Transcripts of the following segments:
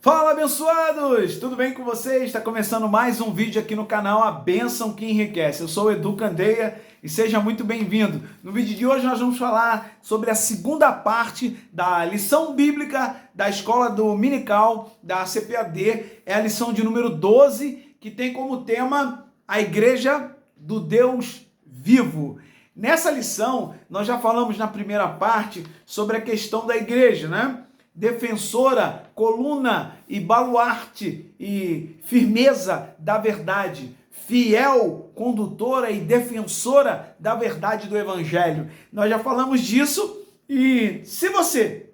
Fala, abençoados! Tudo bem com vocês? Está começando mais um vídeo aqui no canal A Bênção que Enriquece. Eu sou o Edu Candeia e seja muito bem-vindo. No vídeo de hoje nós vamos falar sobre a segunda parte da lição bíblica da Escola Dominical da CPAD. É a lição de número 12, que tem como tema a Igreja do Deus Vivo. Nessa lição, nós já falamos na primeira parte sobre a questão da igreja, né? Defensora, coluna e baluarte e firmeza da verdade, fiel condutora e defensora da verdade do evangelho. Nós já falamos disso e se você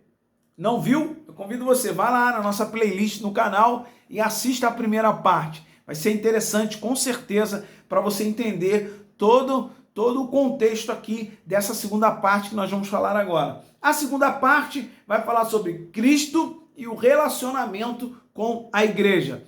não viu, eu convido você, vá lá na nossa playlist no canal e assista a primeira parte. Vai ser interessante, com certeza, para você entender todo o contexto aqui dessa segunda parte que nós vamos falar agora. A segunda parte vai falar sobre Cristo e o relacionamento com a igreja.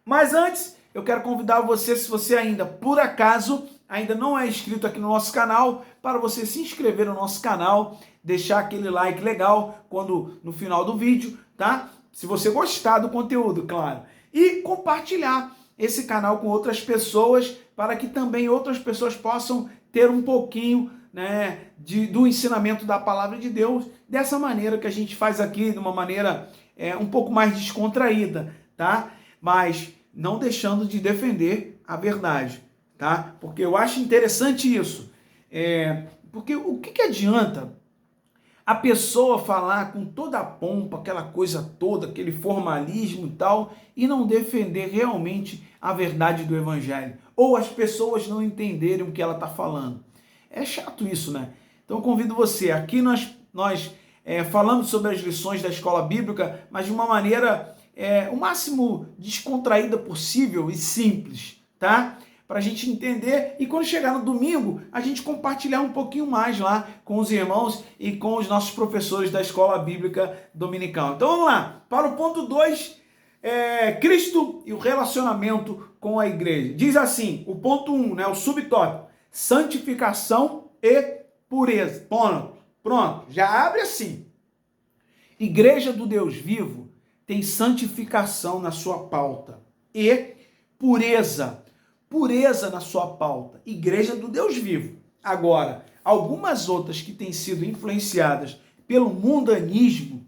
Mas antes, eu quero convidar você, se você ainda, por acaso, ainda não é inscrito aqui no nosso canal, para você se inscrever no nosso canal, deixar aquele like legal quando no final do vídeo, tá? Se você gostar do conteúdo, claro. E compartilhar esse canal com outras pessoas, para que também outras pessoas possam ter um pouquinho, né, do ensinamento da palavra de Deus, dessa maneira que a gente faz aqui, de uma maneira um pouco mais descontraída, tá? Mas não deixando de defender a verdade, tá? Porque eu acho interessante isso. Porque o que adianta a pessoa falar com toda a pompa, aquela coisa toda, aquele formalismo e tal, e não defender realmente a verdade do evangelho? Ou as pessoas não entenderem o que ela está falando. É chato isso, né? Então eu convido você, aqui nós falamos sobre as lições da escola bíblica, mas de uma maneira o máximo descontraída possível e simples, tá? Para a gente entender e quando chegar no domingo, a gente compartilhar um pouquinho mais lá com os irmãos e com os nossos professores da escola bíblica dominical. Então vamos lá, para o ponto 2, Cristo e o relacionamento com a igreja. Diz assim, o ponto 1, né, o subtópico, santificação e pureza. Pronto, já abre assim. Igreja do Deus vivo tem santificação na sua pauta e pureza na sua pauta. Igreja do Deus vivo. Agora, algumas outras que têm sido influenciadas pelo mundanismo,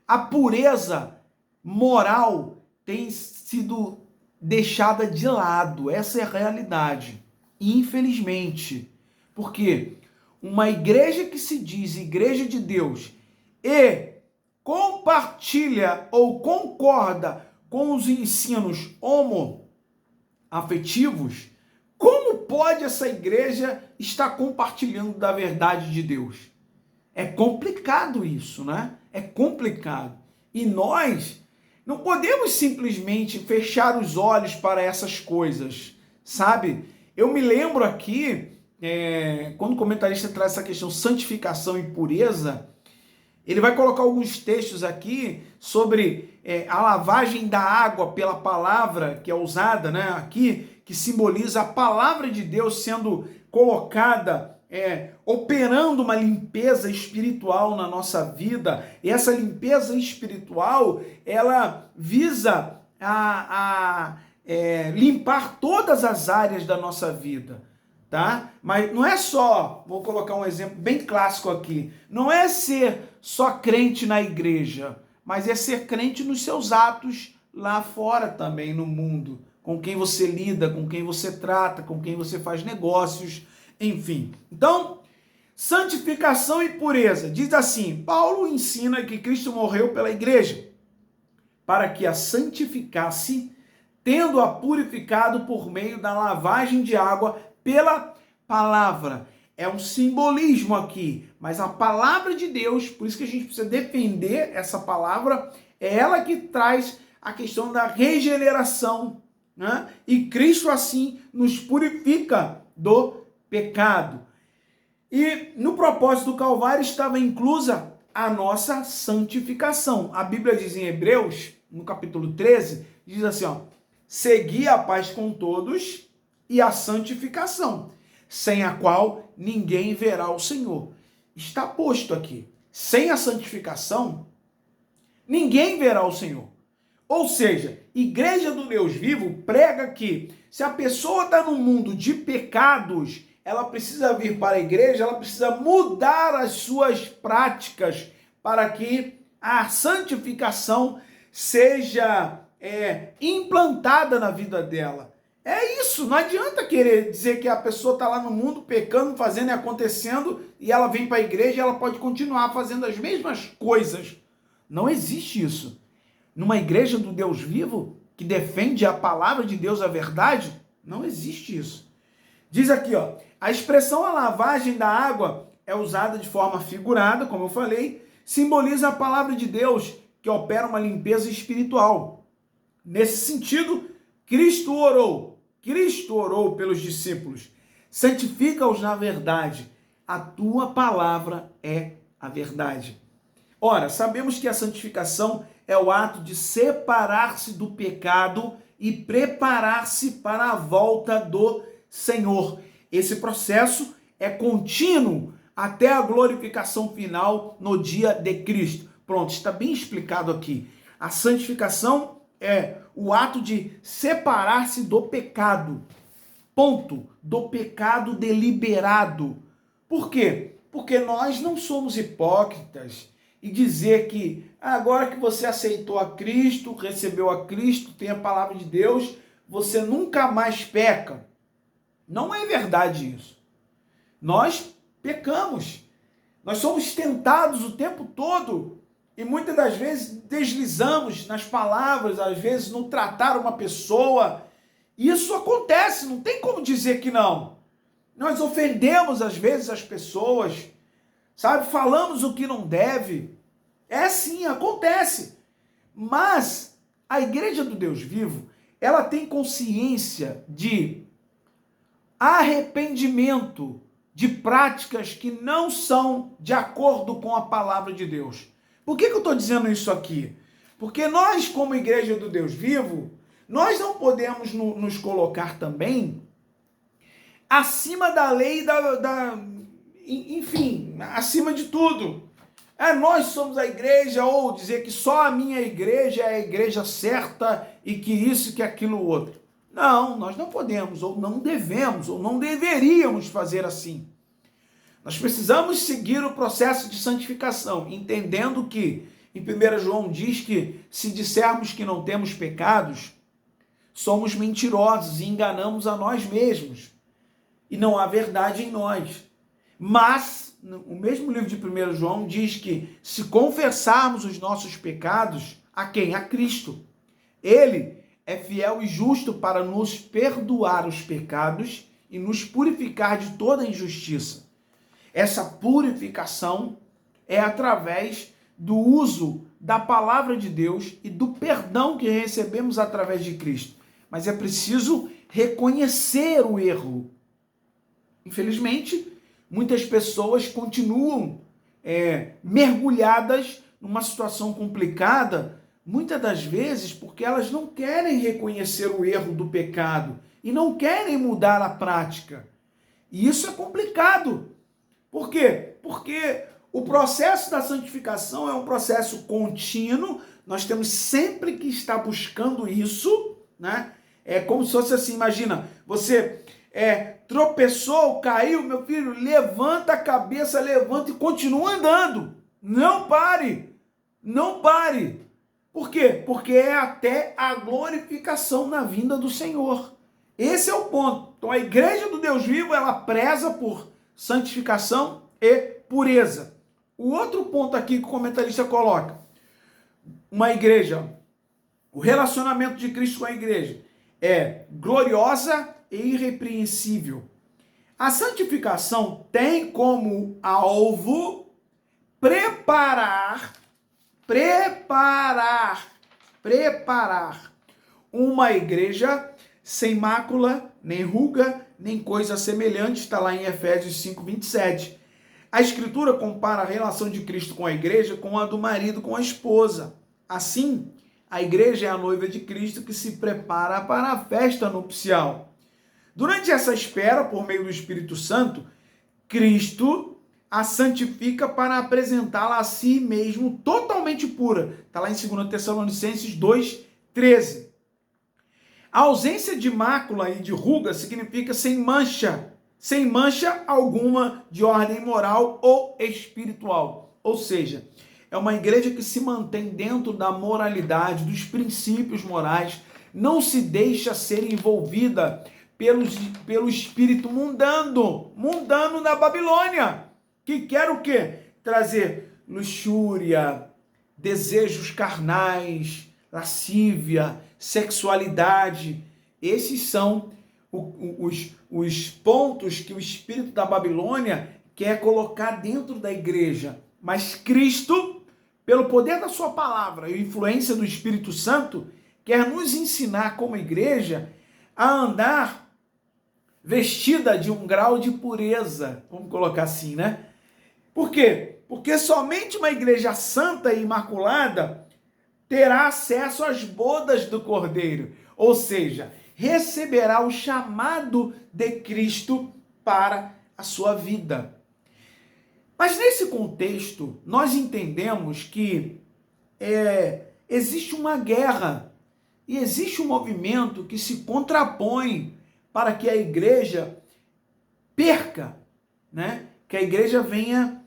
a pureza moral tem sido deixada de lado. Essa é a realidade. Infelizmente. Porque uma igreja que se diz igreja de Deus e compartilha ou concorda com os ensinos homoafetivos, como pode essa igreja estar compartilhando da verdade de Deus? É complicado isso, né? É complicado. E nós não podemos simplesmente fechar os olhos para essas coisas, sabe? Eu me lembro aqui, quando o comentarista traz essa questão santificação e pureza, ele vai colocar alguns textos aqui sobre a lavagem da água pela palavra que é usada, né, aqui, que simboliza a palavra de Deus sendo colocada, operando uma limpeza espiritual na nossa vida. E essa limpeza espiritual, ela visa limpar todas as áreas da nossa vida. Tá? Mas não é só, vou colocar um exemplo bem clássico aqui, não é ser só crente na igreja, mas é ser crente nos seus atos lá fora também, no mundo, com quem você lida, com quem você trata, com quem você faz negócios, enfim. Então, santificação e pureza. Diz assim, Paulo ensina que Cristo morreu pela igreja, para que a santificasse, tendo-a purificado por meio da lavagem de água pela palavra. É um simbolismo aqui, mas a palavra de Deus, por isso que a gente precisa defender essa palavra, é ela que traz a questão da regeneração, né? E Cristo assim nos purifica do pecado. E no propósito do Calvário estava inclusa a nossa santificação. A Bíblia diz em Hebreus, no capítulo 13, diz assim, ó, segui a paz com todos e a santificação, sem a qual ninguém verá o Senhor. Está posto aqui. Sem a santificação, ninguém verá o Senhor. Ou seja, Igreja do Deus Vivo prega que se a pessoa está num mundo de pecados, ela precisa vir para a igreja, ela precisa mudar as suas práticas para que a santificação seja implantada na vida dela. É isso, não adianta querer dizer que a pessoa está lá no mundo pecando, fazendo e acontecendo, e ela vem para a igreja e ela pode continuar fazendo as mesmas coisas. Não existe isso. Numa igreja do Deus vivo, que defende a palavra de Deus, a verdade, não existe isso. Diz aqui, ó, a expressão a lavagem da água é usada de forma figurada, como eu falei, simboliza a palavra de Deus, que opera uma limpeza espiritual. Nesse sentido, Cristo orou pelos discípulos, santifica-os na verdade, a tua palavra é a verdade. Ora, sabemos que a santificação é o ato de separar-se do pecado e preparar-se para a volta do Senhor. Esse processo é contínuo até a glorificação final no dia de Cristo. Pronto, está bem explicado aqui. A santificação é o ato de separar-se do pecado. Ponto. Do pecado deliberado. Por quê? Porque nós não somos hipócritas e dizer que agora que você aceitou a Cristo, recebeu a Cristo, tem a palavra de Deus, você nunca mais peca. Não é verdade isso. Nós pecamos. Nós somos tentados o tempo todo e muitas das vezes deslizamos nas palavras, às vezes no tratar uma pessoa. Isso acontece, não tem como dizer que não. Nós ofendemos às vezes as pessoas, sabe? Falamos o que não deve. É sim, acontece. Mas a Igreja do Deus Vivo, ela tem consciência de arrependimento de práticas que não são de acordo com a palavra de Deus. Por que eu estou dizendo isso aqui? Porque nós, como Igreja do Deus Vivo, nós não podemos nos colocar também acima da lei, enfim, acima de tudo. Nós somos a igreja, ou dizer que só a minha igreja é a igreja certa e que isso, que aquilo, outro. Não, nós não podemos, ou não devemos, ou não deveríamos fazer assim. Nós precisamos seguir o processo de santificação, entendendo que, em 1 João diz que se dissermos que não temos pecados, somos mentirosos e enganamos a nós mesmos. E não há verdade em nós. Mas, o mesmo livro de 1 João diz que se confessarmos os nossos pecados, a quem? A Cristo. Ele é fiel e justo para nos perdoar os pecados e nos purificar de toda injustiça. Essa purificação é através do uso da palavra de Deus e do perdão que recebemos através de Cristo. Mas é preciso reconhecer o erro. Infelizmente, muitas pessoas continuam mergulhadas numa situação complicada, muitas das vezes porque elas não querem reconhecer o erro do pecado e não querem mudar a prática. E isso é complicado. Por quê? Porque o processo da santificação é um processo contínuo, nós temos sempre que estar buscando isso, né? É como se fosse assim, imagina, você tropeçou, caiu, meu filho, levanta a cabeça, levanta e continua andando. Não pare, não pare. Por quê? Porque é até a glorificação na vinda do Senhor. Esse é o ponto. Então a Igreja do Deus Vivo, ela preza por santificação e pureza. O outro ponto aqui que o comentarista coloca, uma igreja, o relacionamento de Cristo com a igreja é gloriosa e irrepreensível. A santificação tem como alvo preparar uma igreja sem mácula, nem ruga, nem coisa semelhante, está lá em Efésios 5:27. A Escritura compara a relação de Cristo com a igreja com a do marido com a esposa. Assim, a igreja é a noiva de Cristo que se prepara para a festa nupcial. Durante essa espera, por meio do Espírito Santo, Cristo a santifica para apresentá-la a si mesmo totalmente pura. Está lá em 2 Tessalonicenses 2, 13. A ausência de mácula e de ruga significa sem mancha alguma de ordem moral ou espiritual. Ou seja, é uma igreja que se mantém dentro da moralidade, dos princípios morais, não se deixa ser envolvida pelo espírito mundano da Babilônia, que quer o quê? Trazer luxúria, desejos carnais, lascívia, sexualidade. Esses são os pontos que o espírito da Babilônia quer colocar dentro da igreja. Mas Cristo, pelo poder da sua palavra e influência do Espírito Santo, quer nos ensinar como igreja a andar vestida de um grau de pureza, vamos colocar assim, né? Por quê? Porque somente uma igreja santa e imaculada terá acesso às bodas do Cordeiro, ou seja, receberá o chamado de Cristo para a sua vida. Mas nesse contexto, nós entendemos que existe uma guerra e existe um movimento que se contrapõe para que a igreja perca, né? Que a igreja venha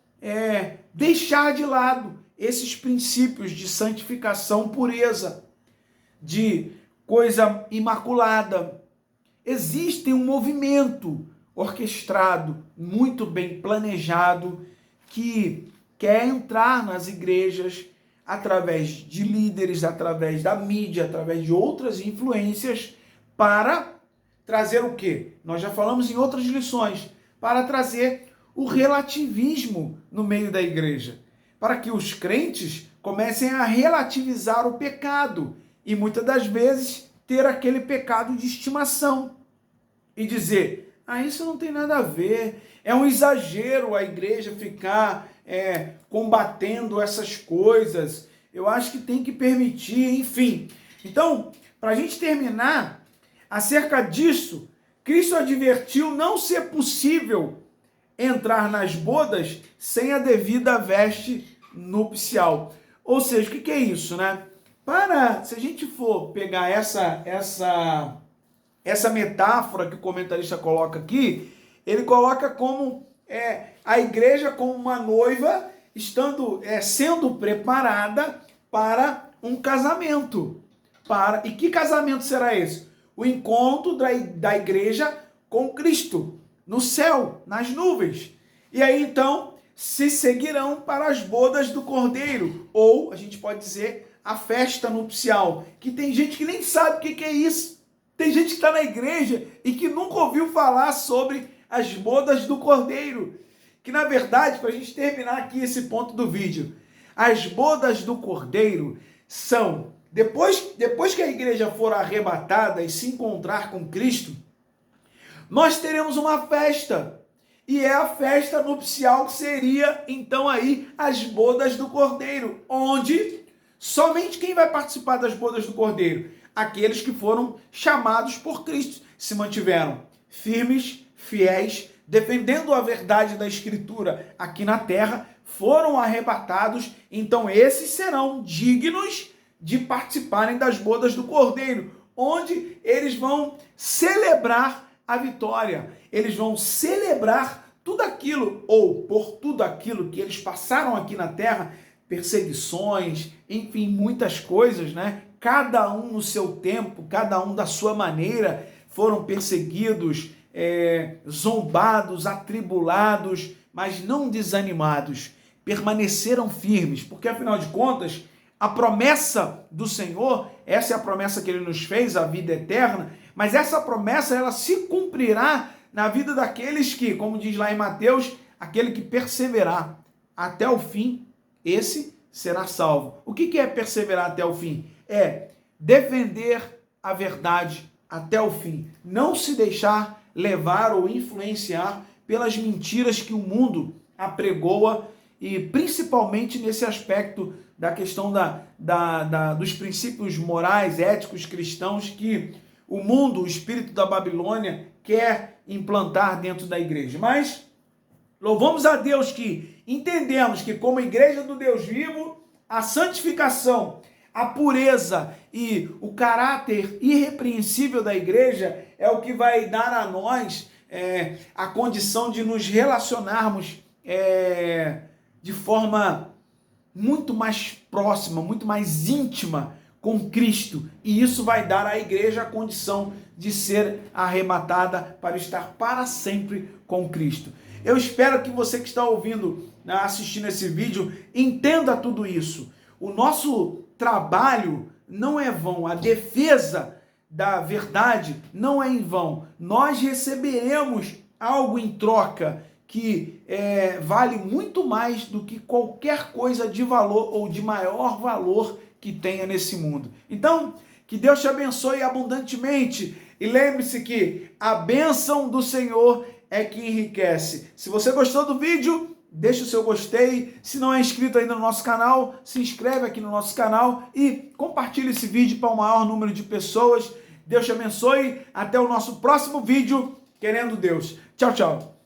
deixar de lado esses princípios de santificação, pureza, de coisa imaculada. Existe um movimento orquestrado, muito bem planejado, que quer entrar nas igrejas através de líderes, através da mídia, através de outras influências, para trazer o quê? Nós já falamos em outras lições, para trazer o relativismo no meio da igreja, para que os crentes comecem a relativizar o pecado e muitas das vezes ter aquele pecado de estimação e dizer: isso não tem nada a ver, é um exagero a igreja ficar combatendo essas coisas, eu acho que tem que permitir, enfim. Então, para a gente terminar, acerca disso, Cristo advertiu não ser possível entrar nas bodas sem a devida veste nupcial. Ou seja, o que é isso, né? Se a gente for pegar essa metáfora que o comentarista coloca aqui, ele coloca como a igreja como uma noiva sendo preparada para um casamento. E que casamento será esse? O encontro da igreja com Cristo, no céu, nas nuvens. E aí então se seguirão para as bodas do Cordeiro, ou a gente pode dizer a festa nupcial, que tem gente que nem sabe o que é isso. Tem gente que está na igreja e que nunca ouviu falar sobre as bodas do Cordeiro. Que na verdade, para a gente terminar aqui esse ponto do vídeo, as bodas do Cordeiro são, depois que a igreja for arrebatada e se encontrar com Cristo, nós teremos uma festa. E é a festa nupcial que seria então aí as bodas do Cordeiro, onde somente quem vai participar das bodas do Cordeiro? Aqueles que foram chamados por Cristo, se mantiveram firmes, fiéis, defendendo a verdade da Escritura aqui na terra, foram arrebatados, então esses serão dignos de participarem das bodas do Cordeiro, onde eles vão celebrar a vitória, eles vão celebrar tudo aquilo, ou por tudo aquilo que eles passaram aqui na terra, perseguições, enfim, muitas coisas, né? Cada um no seu tempo, cada um da sua maneira, foram perseguidos, zombados, atribulados, mas não desanimados, permaneceram firmes, porque afinal de contas, a promessa do Senhor, essa é a promessa que Ele nos fez, a vida eterna, mas essa promessa ela se cumprirá na vida daqueles que, como diz lá em Mateus, aquele que perseverar até o fim, esse será salvo. O que é perseverar até o fim? É defender a verdade até o fim, não se deixar levar ou influenciar pelas mentiras que o mundo apregoa, e principalmente nesse aspecto da questão dos princípios morais, éticos, cristãos que o mundo, o espírito da Babilônia quer implantar dentro da igreja. Mas louvamos a Deus que entendemos que como igreja do Deus vivo, a santificação, A pureza e o caráter irrepreensível da igreja é o que vai dar a nós a condição de nos relacionarmos de forma muito mais próxima, muito mais íntima com Cristo. E isso vai dar à igreja a condição de ser arrematada para estar para sempre com Cristo. Eu espero que você que está ouvindo, assistindo esse vídeo, entenda tudo isso. O nosso trabalho não é vão, a defesa da verdade não é em vão. Nós receberemos algo em troca que vale muito mais do que qualquer coisa de valor ou de maior valor que tenha nesse mundo. Então, que Deus te abençoe abundantemente e lembre-se que a bênção do Senhor é que enriquece. Se você gostou do vídeo, deixa o seu gostei. Se não é inscrito ainda no nosso canal, se inscreve aqui no nosso canal e compartilhe esse vídeo para o maior número de pessoas. Deus te abençoe. Até o nosso próximo vídeo, querendo Deus. Tchau, tchau.